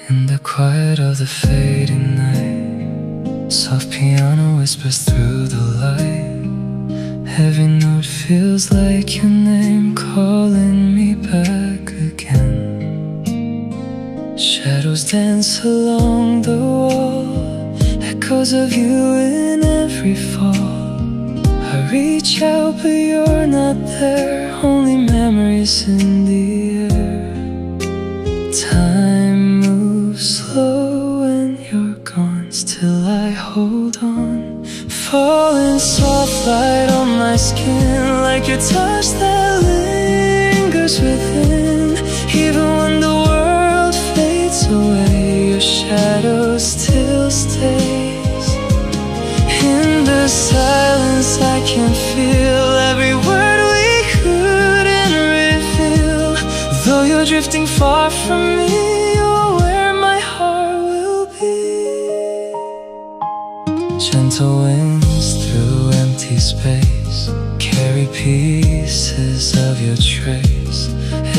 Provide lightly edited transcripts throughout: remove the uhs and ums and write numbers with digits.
In the quiet of the fading night, soft piano whispers through the light. Every note feels like your name calling me back again. Shadows dance along the wall, echoes of you in every fall. I reach out but you're not there, only memories in the air. Time moves slow when you're gone, still I hold on. Falling soft light on my skin, like your touch that lingers within. Even when the world fades away, your shadow still stays. In the silence I can feel every word we couldn't reveal. Though you're drifting far from me, you're where my heart will be. Gentle winds through empty space carry pieces of your trace.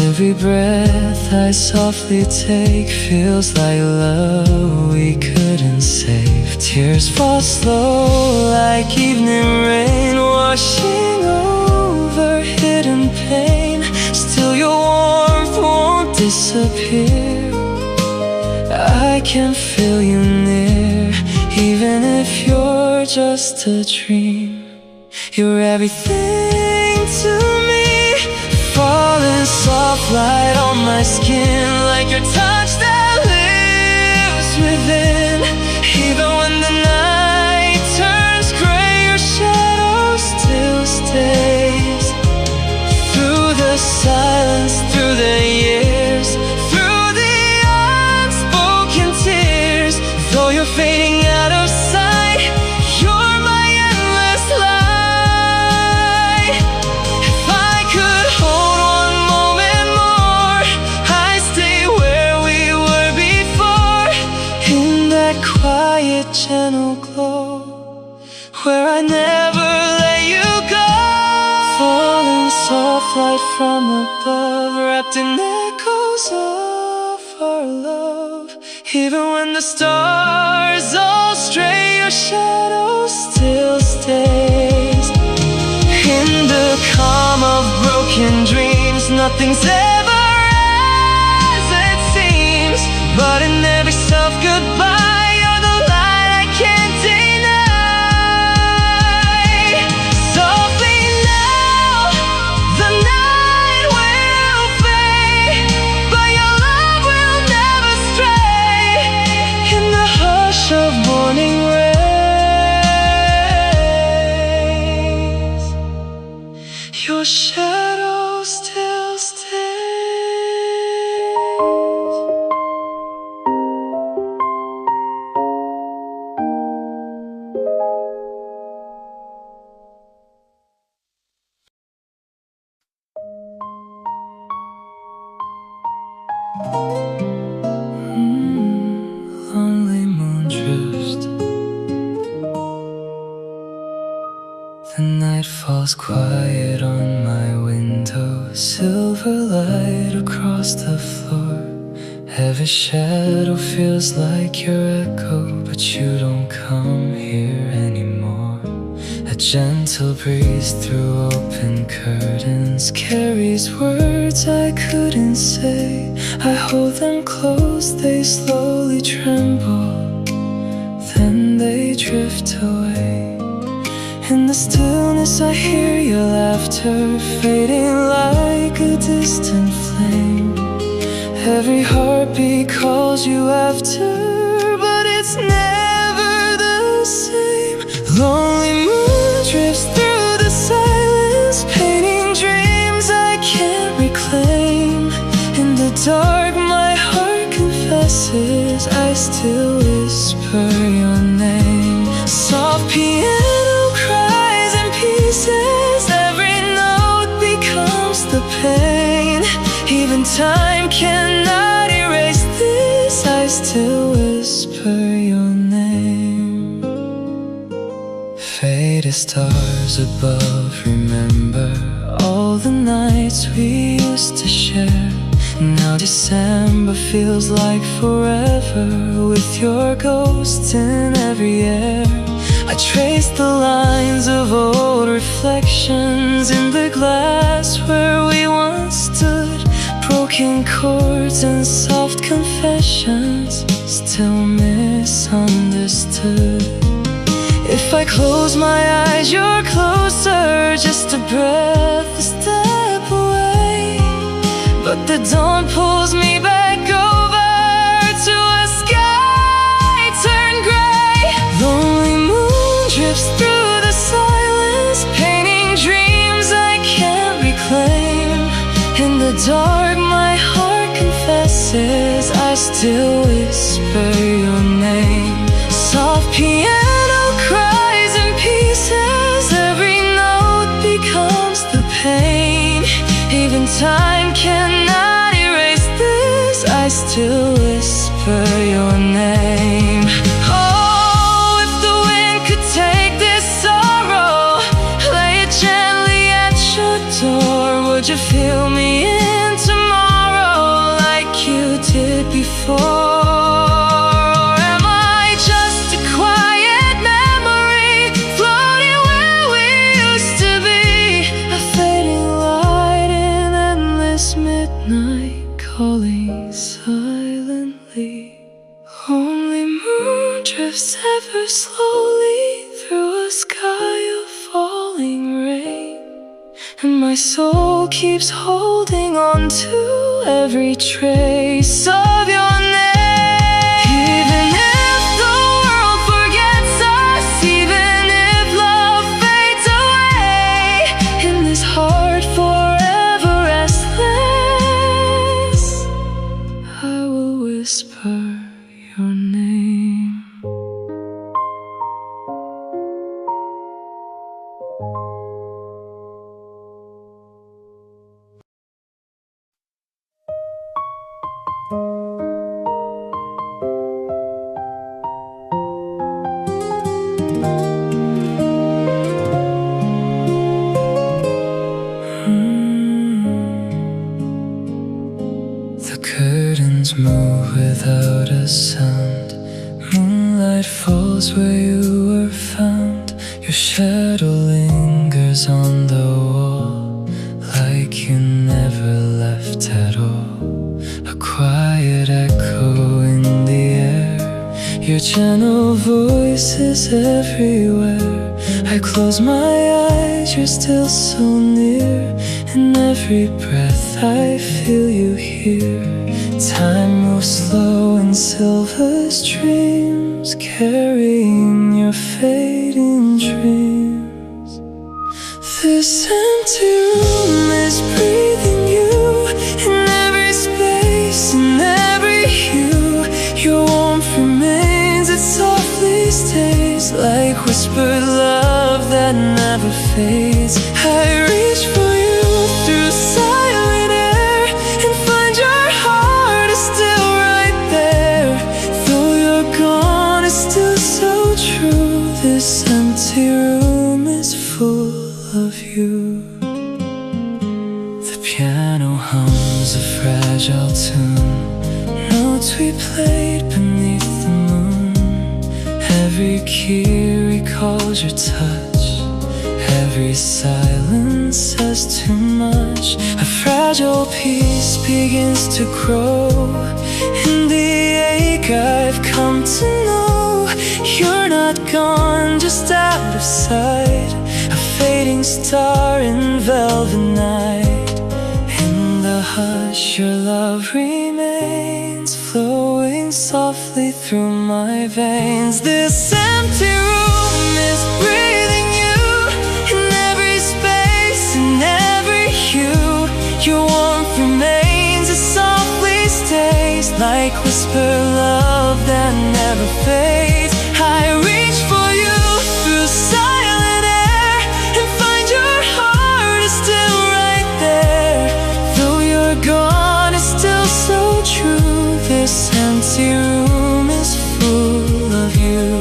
Every breath I softly take feels like love we couldn't save. Tears fall slow like evening rain, washing over hidden pain. Still your warmth won't disappear. I can feel you near, even if you're just a dream. You're everything to me. Falling soft light on my skin, like your touch that lives within. Even when the night turns gray, your shadow still stays. Through the silence, through the years, through the unspoken tears. Though you're fading out of sight, you're my endless light. If I could hold one moment more, I'd stay where we were before. In that quiet, gentle glow, where I never let you go. Falling soft light from above, wrapped in echoes of our love. Even when the stars all stray, your shadow still stays. In the calm of broken dreams, nothing's ever as it seems. But in every self-goodbye, you're the light I can't deny. Softly now, the night will fade, but your love will never stray. In the hush of morning rays, your shadow still stays. Lonely moon drift. The night falls quiet on my window, silver light across the floor. Every shadow feels like your echo, but you don't come here anymore. A gentle breeze through open curtains carries words I couldn't say. I hold them close, they slowly tremble, then they drift away. In the stillness I hear your laughter, fading like a distant flame. Every heartbeat calls you after, but it's never the same. Lonely moon drifts through the silence, painting dreams I can't reclaim. In the dark my heart confesses, I still whisper your name. Soft piano cries in pieces, every note becomes the pain. Even time cannot erase this, I still whisper your name. Faded stars above, remember all the nights we used to share. Now December feels like forever, with your ghost in every air. I trace the lines of old reflections in the glass where we once stood. Broken chords and soft confessions, still misunderstood. If I close my eyes, you're closer, just a breath, a step away. But the dawn pulls me back over to a sky turned gray. Lonely moon drifts through the silence, painting dreams I can't reclaim. In the dark my heart confesses, I still whisper your name. Soft piano cries in pieces, every note becomes the pain. Even time cannot erase this, I still whisper your name. Oh, if the wind could take this sorrow, lay it gently at your door, would you feel me in tomorrow like you did before? Calling silently. Only moon drifts ever slowly through a sky of falling rain, and my soul keeps holding on to every trace of your name. Even if the world forgets us, even if love fades away, in this heart forever restless, I will whisper your name. The curtains move without a sound. Moonlight falls where you were found. Your shadow lingers on the wall, like you never left at all. A quiet echo in the air, your gentle voice is everywhere. I close my eyes, you're still so near. In every breath I feel you here. Time moves slow in silver streams, carrying your fading dreams. This empty room is breathing you, in every space, in every hue. Your warmth remains, it softly stays, like whispered love that never fades. I reach for you through silent air, and find your heart is still right there. Though you're gone, it's still so true. This empty room is full of you. The piano hums a fragile tune, notes we played beneath the moon. Every key recalls your touch, every silence says too much. A fragile piece begins to grow. In the ache I've come to know, you're not gone, just out of sight. A fading star in velvet night. In the hush your love remains, flowing softly through my veins. This empty room is breathing you, in every space, in every hue. Your warmth remains, it softly stays, like whispered love that never fades. I reach for you through silent air, and find your heart is still right there. Though you're gone, it's still so true. This empty room is full of you.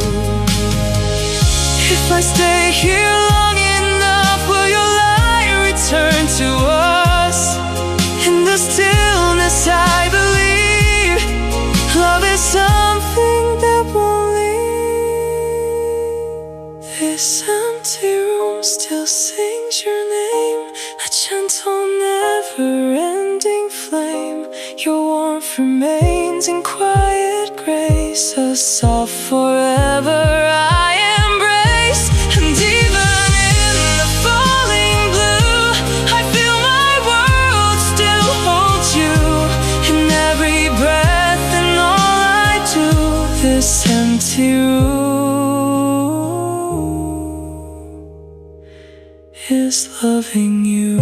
If I stay here long enough, will your light return to us? In the stillness never-ending flame. Your warmth remains in quiet grace, a soft forever I embrace. And even in the falling blue, I feel my world still holds you. In every breath and all I do, this empty room is loving you.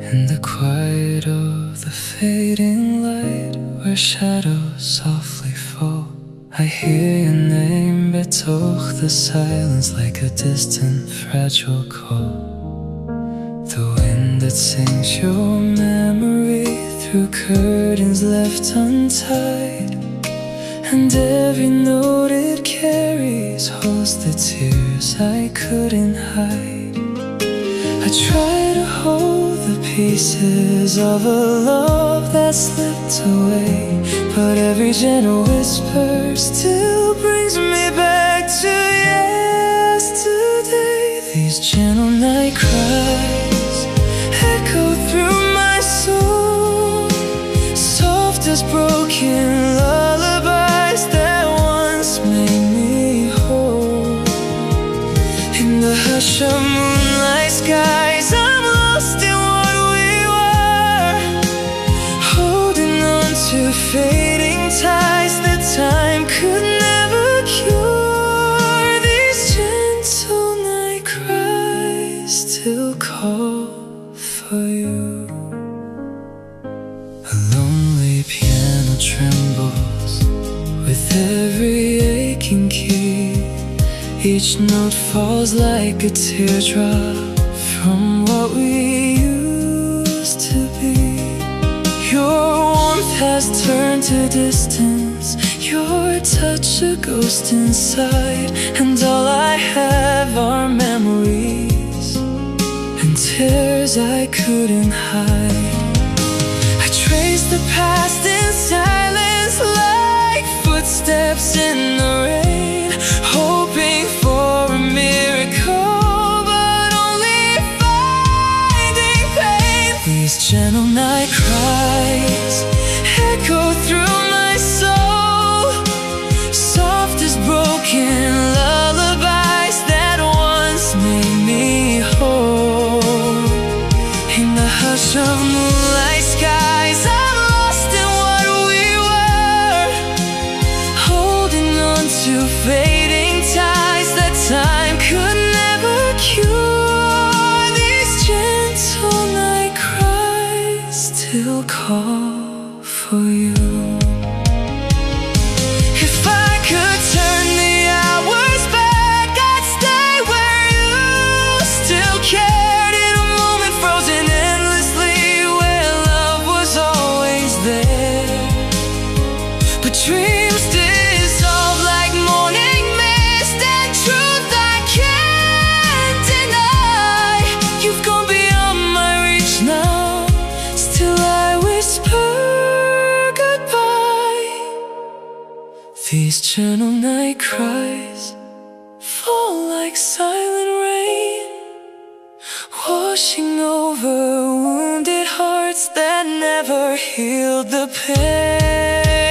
In the quiet of the fading light, where shadows softly fall, I hear your name betoog the silence like a distant fragile call. The wind that sings your memory through curtains left untied, and every note it carries holds the tears I couldn't hide. I try to hold the pieces of a love that slipped away, but every gentle whisper still brings me back to yesterday. These gentle night cries echo through my soul, soft as broken lullabies that once made me whole. In the hush of moonlight skies, I'm lost in what we were, holding on to fading ties that time could never cure. These gentle night cries still call for you. A lonely piano trembles with every aching key. Each note falls like a teardrop from what we used to be. Your warmth has turned to distance, your touch a ghost inside, and all I have are memories and tears I couldn't hide. I trace the past in silence like footsteps in the rain, hoping for a miracle, but only finding pain. These gentle night cries echo through my soul, soft as broken lullabies that once made me whole. In the hush of moonlight skies, I'm lost in what we were, holding on to fading ties that time could never cure. These gentle night cries still call for you. If I could turn the hours back, I'd stay where you still cared, in a moment frozen endlessly where love was always there. But dreams dissolve like morning mist, and truth I can't deny. You've gone beyond my reach now, still I whisper goodbye. These gentle night cries fall like silent rain, washing over wounded hearts that never healed the pain.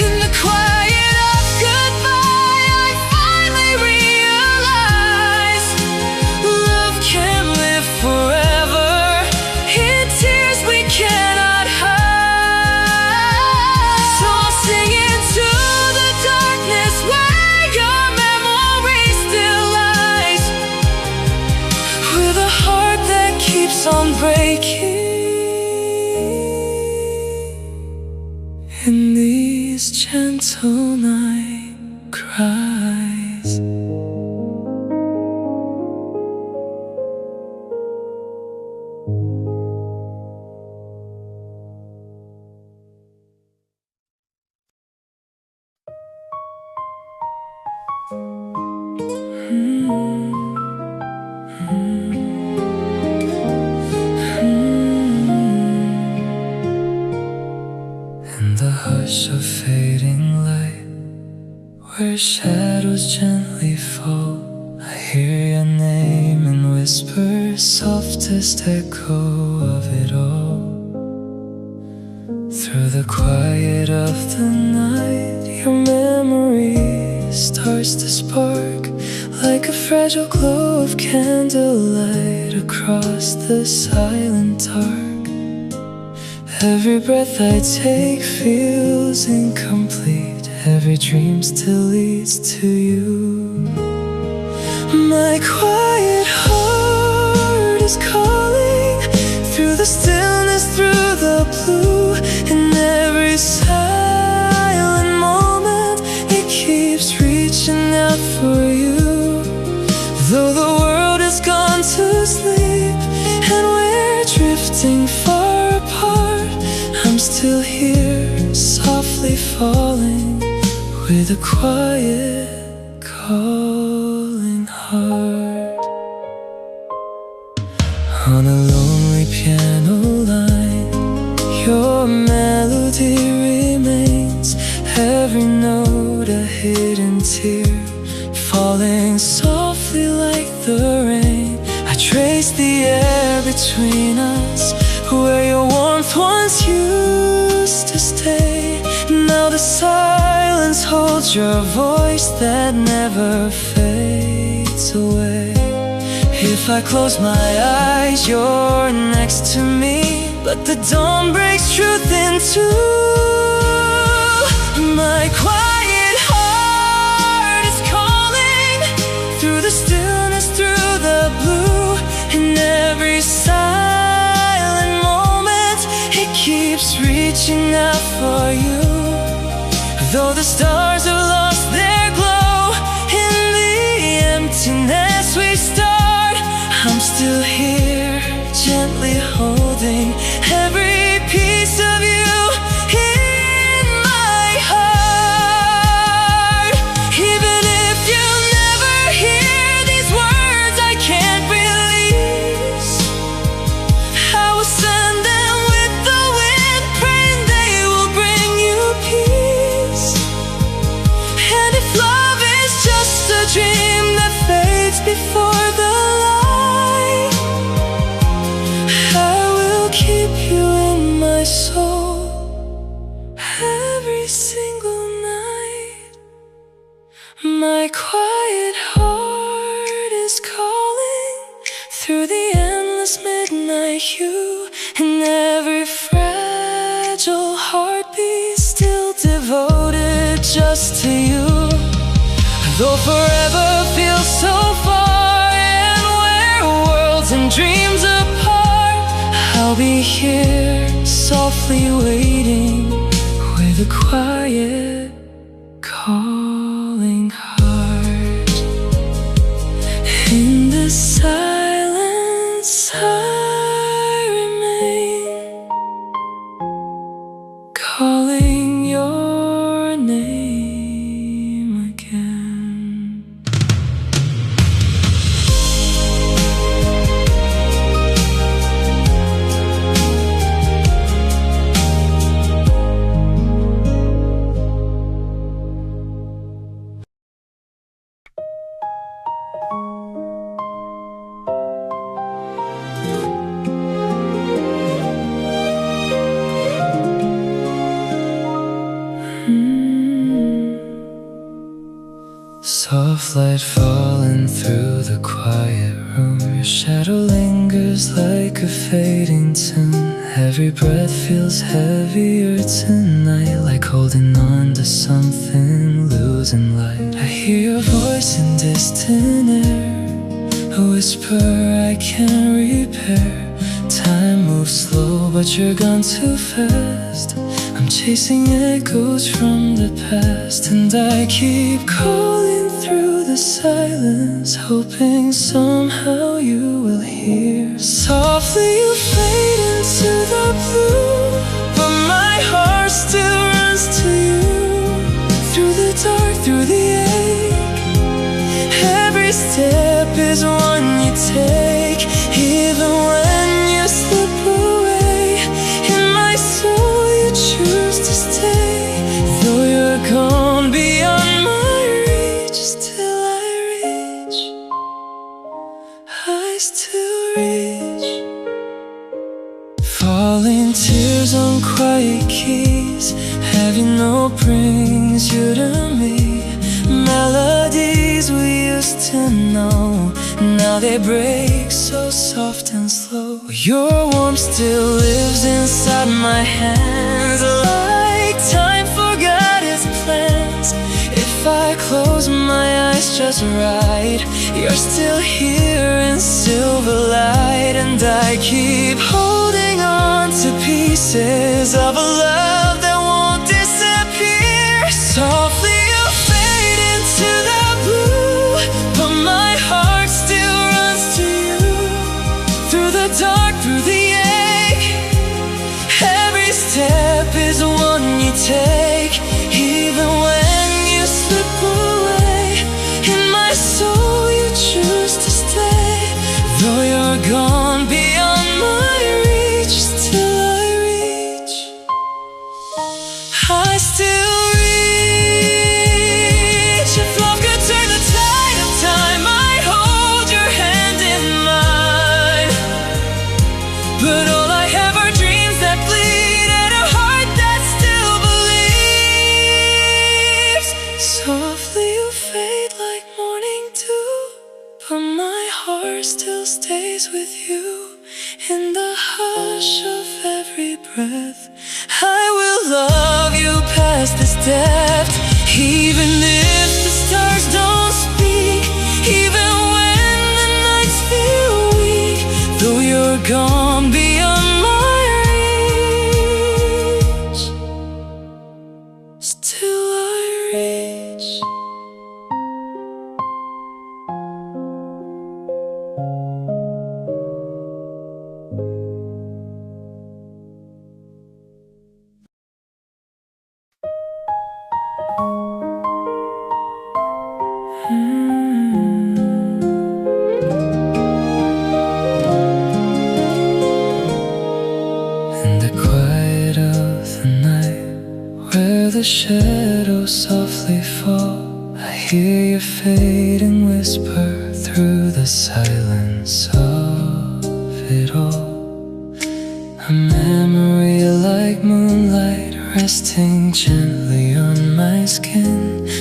In the quiet of goodbye, I finally realize love can live forever in tears we cannot hide. So I'll sing into the darkness where your memory still lies, with a heart that keeps on breaking. In these gentle night cries. In the hush of fading light, where shadows gently fall, I hear your name and whisper, softest echo of it all. Through the quiet of the night, your memory starts to spark, like a fragile glow of candlelight across the silent dark. Every breath I take feels incomplete, every dream still leads to you. My quiet heart is calling through the stillness, through the blue. In every silent moment, it keeps reaching out for you. Though the world has gone to sleep and we're drifting far apart, I'm still here, softly falling, with a quiet calling heart. On a lonely piano line, your melody remains, every note a hidden tear, falling softly like the rain. I trace the air between us, where your warmth once used to stay. Now the silence holds your voice that never fades away. If I close my eyes, you're next to me, but the dawn breaks truth in two. My quiet heart is calling through the stillness, through the blue. In every silent moment, it keeps reaching out for you. Though the stars have lost their glow, in the emptiness we start, I'm still here, gently holding every piece of you in my heart. Even if you never hear these words I can't release, I will send them with the wind, praying they will bring you peace. And if love is just a dream that fades before the light, I will keep you in my soul every single night. My quiet heart is calling through the endless midnight hue. And every fragile heartbeat still devoted just to you. Though forever feels so far, and we're worlds and dreams apart, I'll be here, softly waiting, with a quiet calling heart. In the silence I remain, calling your name again. Soft light falling through the quiet room, your shadow lingers like a fading tune. Every breath feels heavier tonight, like holding on to something, losing light. I hear your voice in distant air, a whisper I can't repair. Time moves slow, but you're gone too fast. I'm chasing echoes from the past, and I keep calling through the silence, hoping somehow you will hear. Softly you fade into the blue, but my heart still runs to you. Through the dark, through the ache, Heavy note brings you to me. Melodies we used to know, now they break so soft and slow. Your warmth still lives inside my hands, like time forgot its plans. If I close my eyes just right, you're still here in silver light. And I keep holding on to pieces of a love that won't disappear. Softly you'll fade into the blue, but my heart still runs to you. Through the dark, through the ache, every step is one you take. Even when you slip away, in my soul you choose to stay. Though you're gone beyond my reach, still I reach. I still reach. If love could turn the tide of time, I'd hold your hand in mine. But all I have are dreams that bleed and a heart that still believes. Softly you fade like morning dew, but my heart still stays with you. In the hush of every breath, I will love you past this depth. Even if the stars don't speak, even when the nights feel weak, though you're gone beyond my reach, still I reach. In the quiet of the night, where the shadows softly fall, I hear your fading whisper through the silence of it all. A memory like moonlight resting gently on my skin.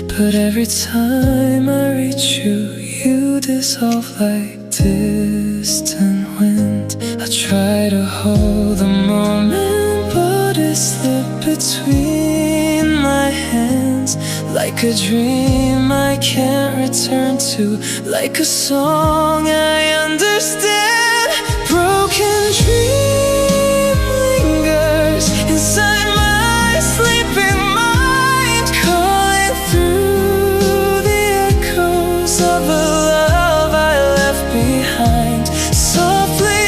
But every time I reach you, you dissolve like distant wind. I try to hold the moment, but it slipped between my hands. Like a dream I can't return to, like a song I understand. Broken dream lingers inside my sleeping mind, calling through the echoes of a love I left behind. Softly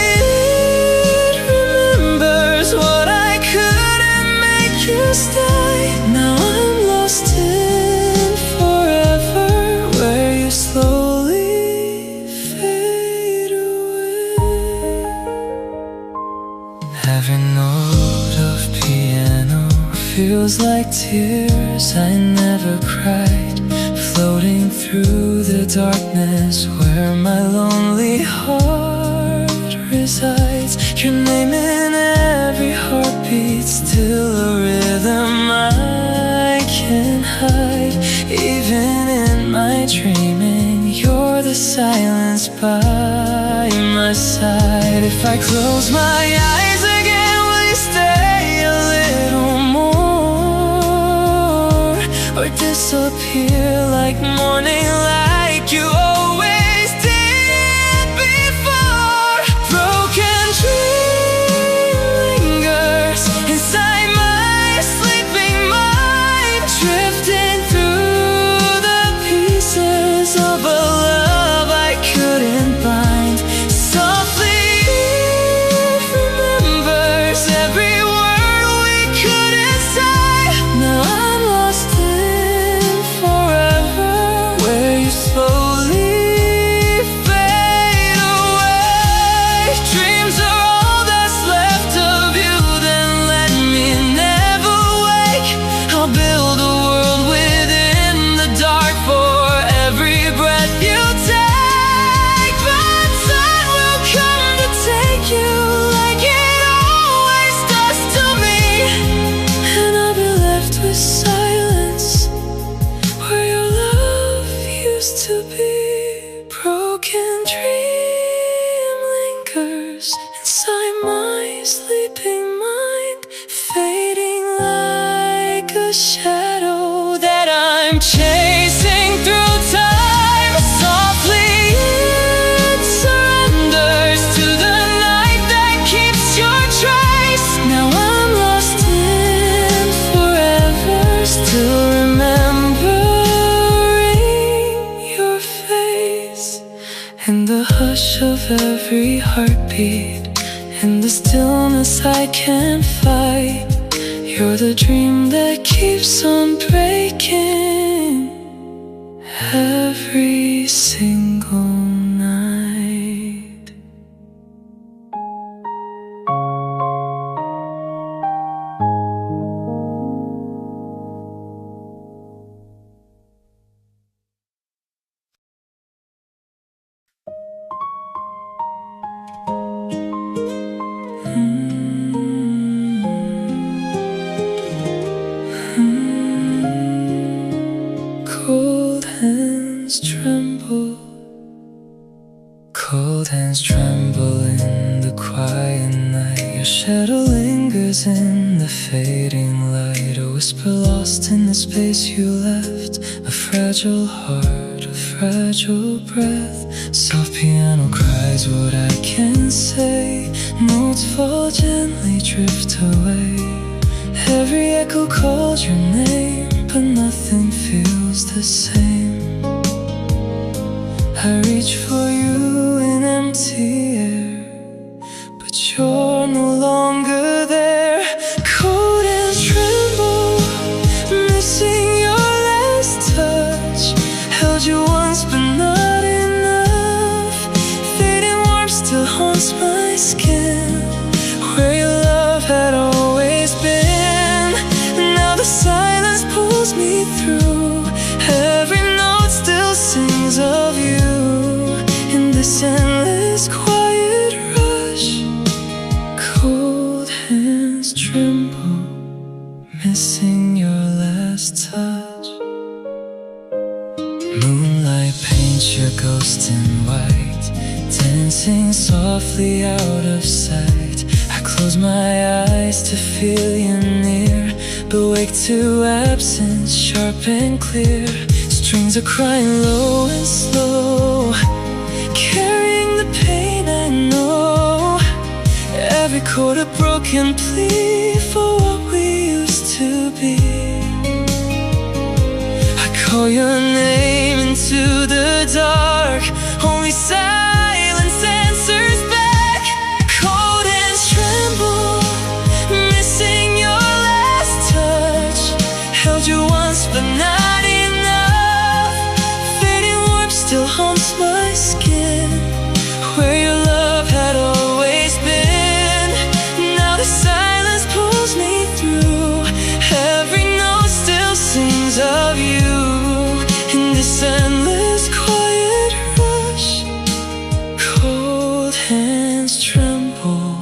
it remembers what I couldn't make you stay. Now I'm lost in forever, where you slowly fade away. Every note of piano feels like tears I never cried, floating through the darkness where my lonely heart resides. Your name in every heartbeat, still a rhythm I can't hide. Even in my dreaming, you're the silence by my side. If I close my eyes again, will you stay a little more, or disappear like morning, like you always did before? Broken dream lingers inside my sleeping mind, drifting through the pieces of a love I couldn't bind. Softly it remembers every word we couldn't say. Now I'm lost in forever, where you the shadow that I'm chasing through time. Softly it surrenders to the night that keeps your trace. Now I'm lost in forever, still remembering your face. In the hush of every heartbeat, in the stillness I can't fight, you're the dream that keeps on breaking every single night. Cold hands tremble, cold hands tremble in the quiet night. Your shadow lingers in the fading light, a whisper lost in the space you left, a fragile heart, a fragile breath. Soft piano cries what I can say, notes fall gently, drift away. Every echo calls your name, but nothing feels the same. I reach for you in empty air, but you're no longer there. Cold hands tremble, missing your last touch. Held you once but not enough. Fading warmth still haunts my skin, where your love had always been. Now the silence pulls me through, every note still sings of you. In this endless quiet rush, cold hands tremble, missing your last touch. Moonlight paints your ghost in white, dancing softly out of sight. I close my eyes to feel you near, but wake to absence, sharp and clear. Strings are crying low and slow, carrying the pain I know. Every chord a broken plea for what we used to be. I call your name into the dark, only silence answers back. Cold hands tremble, missing your last touch. Held you once but not enough. Fading warmth still haunts my skin, where your love had always been. Now the silence pulls me through, every note still sings of you. In this endless quiet rush, cold hands tremble,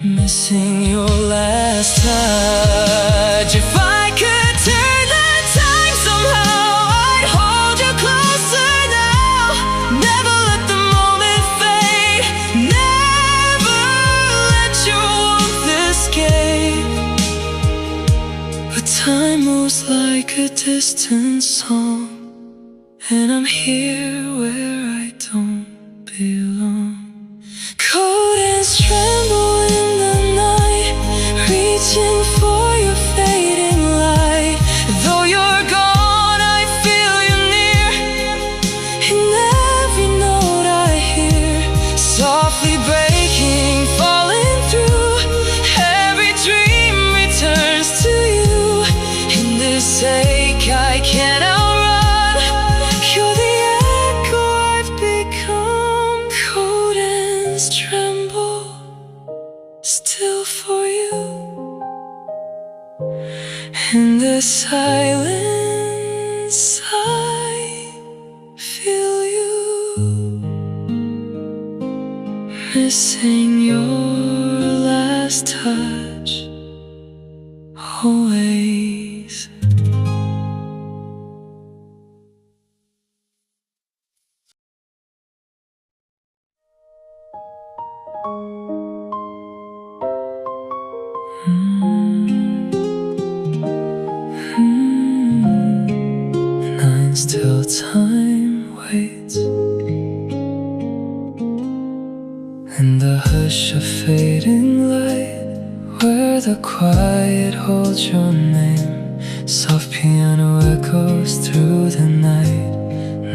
missing your last touch. If I could turn the time somehow, I'd hold you closer now. Never let the moment fade, never let your warmth escape. But time moves like a distant song, and I'm here where I don't belong. Cold hands tremble in the night, reaching for your fading light. Though you're gone, I feel you near, in every note I hear. Softly breaking, falling through, every dream returns to you. In this ache I can't outrun, you're the echo I've become. Cold hands tremble, still for you. In the silence I feel you, missing your last touch, always. runs till time waits. In the hush of fading light, where the quiet holds your name, soft piano echoes through the night.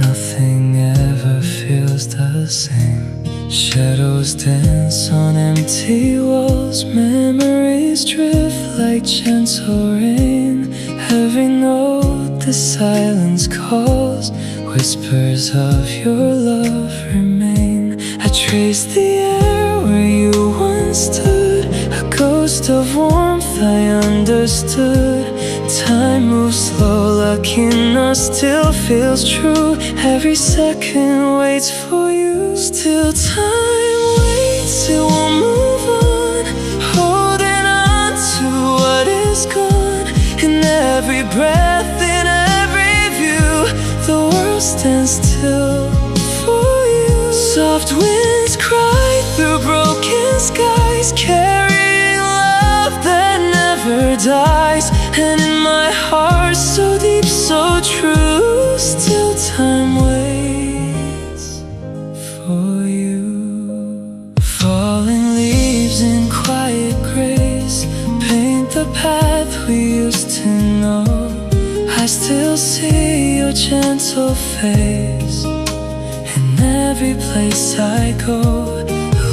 Nothing ever feels the same. Shadows dance on empty walls, memories drift like gentle rain. Every note the silence calls, whispers of your love remain. I trace the air where you once stood, a ghost of warmth I understood. Time moves slow, luck in us still feels true. Every second waits for you. Still time waits, it won't move on, holding on to what is gone. In every breath, in every view, the world stands still for you. Soft winds cry through broken skies, carrying love that never dies. And in my heart, so deep, so true, still time waits for you. Falling leaves in quiet grace paint the path we used to know. I still see your gentle face in every place I go.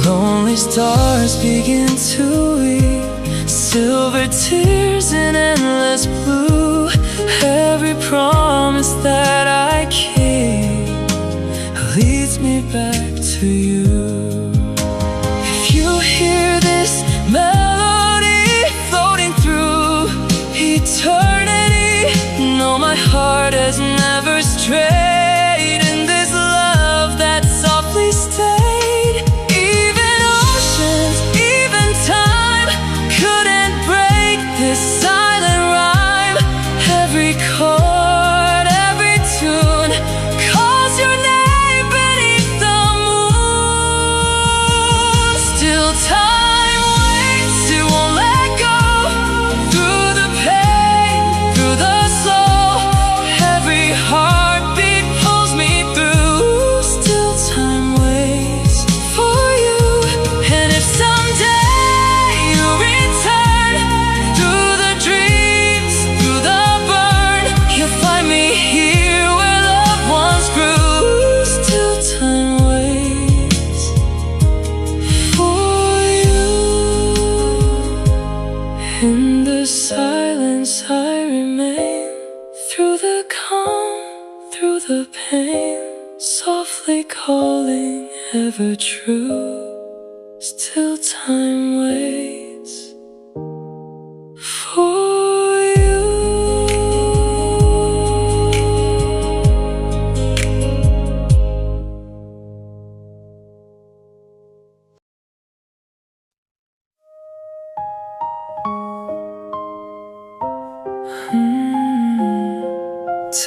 Lonely stars begin to weep, silver tears in endless blue. Every promise that I keep leads me back to you. If you hear this melody floating through eternity, know my heart has never strayed in this love that softly stayed. Even oceans, even time couldn't break this silent rhyme. Every chord, every tune calls your name beneath the moon. Still time waits, it won't let go. Through the pain, through the slow, every heartbeat pulls me through. Still time waits for you. And if someday you return, through the dreams, through the burn, you'll find me here where love once grew. Still time waits for you. In the silence I remain, through the calm, through the pain, softly calling ever true. Still time waits for you.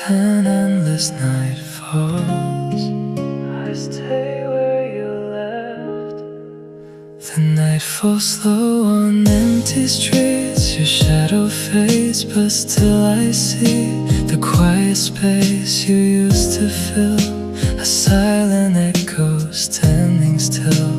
Ten endless nightfalls, I stay where you left. The night falls slow on empty streets, your shadow fades, but still I see the quiet space you used to fill. A silent echo standing still,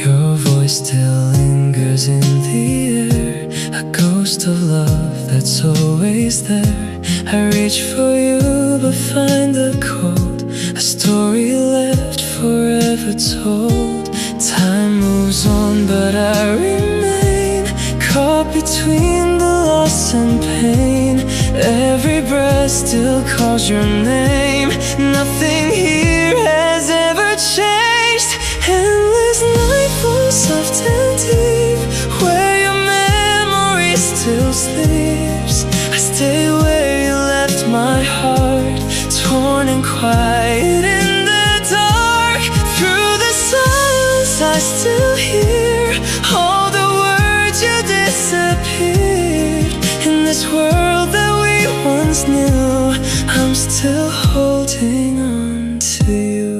your voice still lingers in the air, a ghost of love that's always there. I reach for you but find the code, a story left forever told. Time moves on but I remain, caught between the loss and pain. Every breath still calls your name. Nothing here has ever changed. Endless night falls soft and deep, where your memory still sleeps. I stay where you left my heart, torn and quiet in the dark. Through the silence I still hear all the words you disappeared. In this world that we once knew, I'm still holding on to you.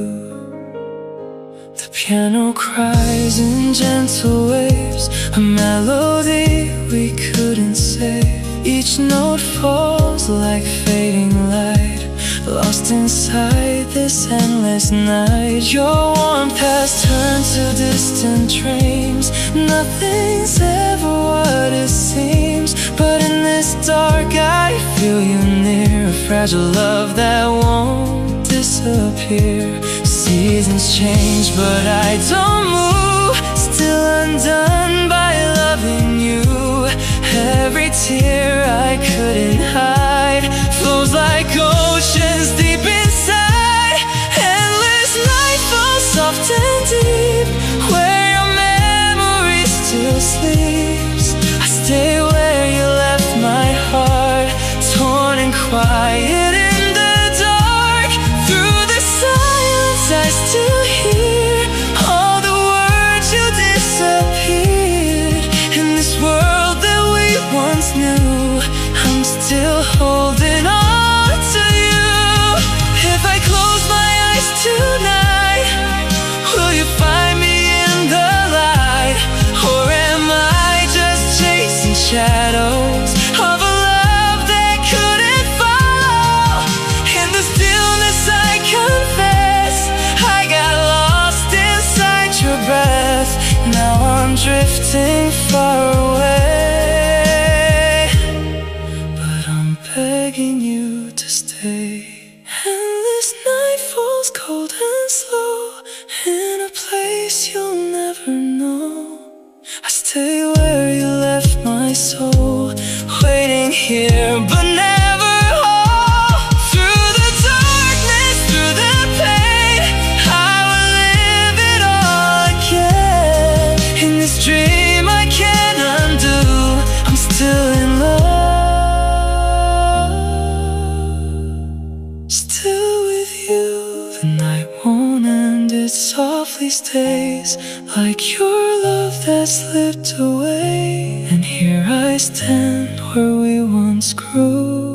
The piano cries in gentle waves, a melody we couldn't save. Each note falls like fading light, lost inside this endless night. Your warmth has turned to distant dreams. Nothing's ever what it seems, but in this dark I feel you near. A fragile love that won't disappear. Seasons change but I don't move, still undone by loving you. Every tear I couldn't hide flows like oceans deep inside. Endless night falls soft and deep, where your memory still sleeps. I stay where you left my heart, torn and quiet in the dark. Through the silence I still hear all the words you disappeared. In this world that we once knew, I'm still holding on to you. If I close my eyes tonight, will you find me in the light? Or am I just chasing shadows of a love that couldn't fall? In the stillness I confess, I got lost inside your breath. Now I'm drifting far away, but I'm begging you to stay. Endless night falls cold and slow, in a place you'll never know. I stay where you left my soul, waiting here but never home. Through the darkness, through the pain, I will live it all again. In this dream I can't undo, I'm still in love, still with you. The night won't end, it softly stays, like your love that slipped away. And here I stand where we once grew.